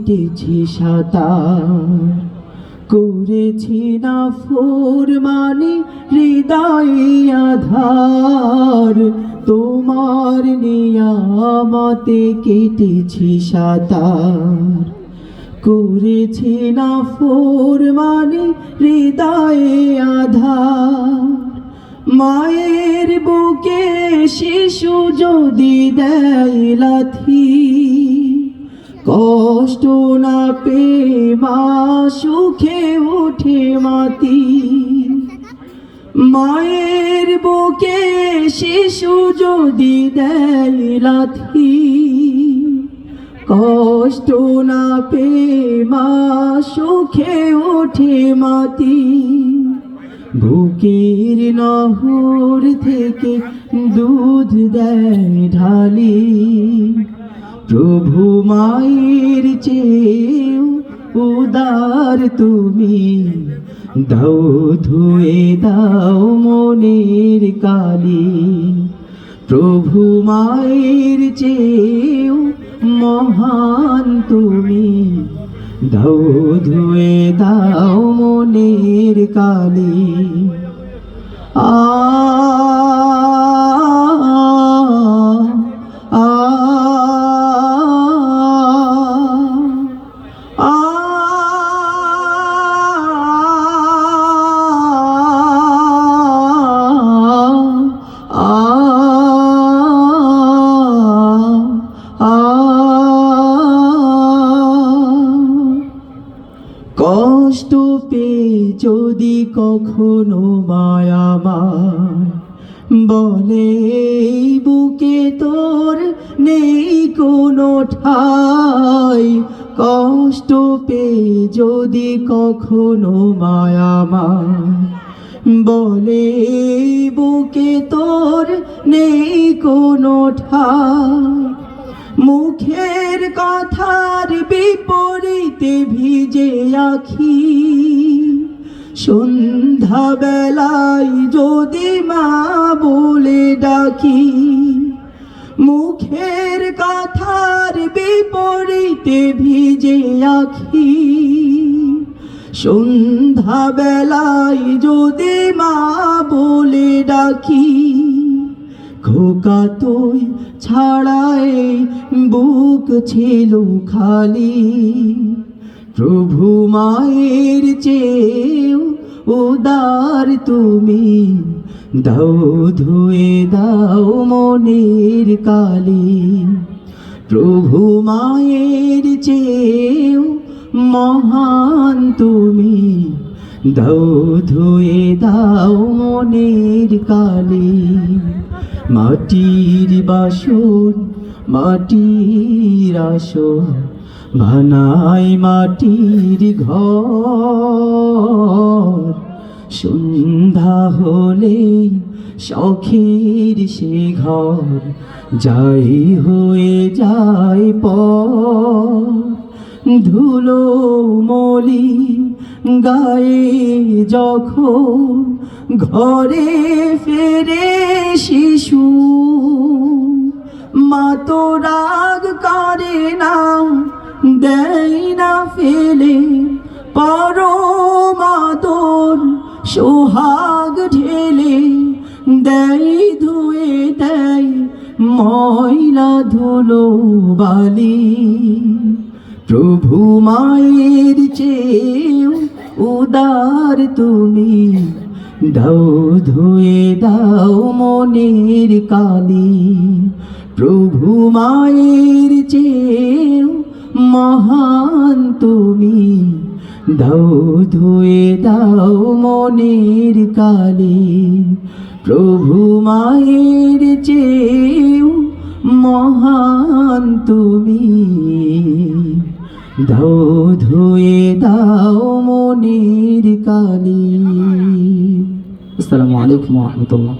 কেটেছি সাঁতার, করেছি না ফরমানি হৃদয়ে আধার, তোমার নিয়ামতে কেটেছি সাঁতার, করেছি না ফরমানি হৃদয়ে আধার। মায়ের বুকে শিশু যদি দেয় লাথি, কষ্ট না পেয়ে মা সুখে উঠে মাতি। মায়ের বুকে শিশু যদি দেয় লাথি, কষ্ট না পেয়ে মা সুখে উঠে মাতি। বুকের নহর থেকে দুধ দেয় ঢালি, প্রভু মায়ের চেয়েও উদার তুমি, দাও ধুয়ে দাও মনের কালি। প্রভু মায়ের চেয়েও মহান তুমি, দাও ধুয়ে দাও মনের কালি। আ আ কষ্ট পেয়ে যদি কখনো মায়ামায় বলে বুকে তোর নেই কোনো ঠাই, কষ্ট পেয়ে যদি কখনো মায়ামায় বলে বুকে তোর নেই কোনো ঠাই, মুখের কথার বিপরীতে ভিজে আখি, সন্ধ্যা বেলায় যদি মা বলে ডাকি। মুখের কথার বিপরীতে ভিজে আখি, সন্ধ্যা বেলায় যদি মা বলে ডাকি। খোকা তুই ছাড়াই বুক ছিল খালি, প্রভু মায়ের চেয়েও উদার তুমি, দাও ধুয়ে দাও মনের কালি। প্রভু মায়ের চেয়েও মহান তুমি, দাও ধুয়ে দাও মনের কালি। মাটির বাসন মাটির আসন বানাই মাটির ঘর, সন্ধ্যা হলে শখের সে ঘর যাই হয়ে যায় পর। ধুলো মলি গায়ে যখন ঘরে ফেরে শিশু, মা তো রাগ করে না দেয় না ফেলে, পরম আদর সোহাগ ঢেলে দেয় ধুয়ে দেয় ময়লা ধুলো বালি। প্রভু মায়ের চেয়েও উদার তুমি, দাও ধুয়ে দাও মনের কালি। প্রভু মায়ের চেয়েও মহান তুমি, দাও ধুয়ে দাও মনের কালি। প্রভু মায়ের চেয়েও মহান তুমি, দাও ধুয়ে দাও মনের কালি। আসসালামু আলাইকুম ওয়া রাহমাতুল্লাহ।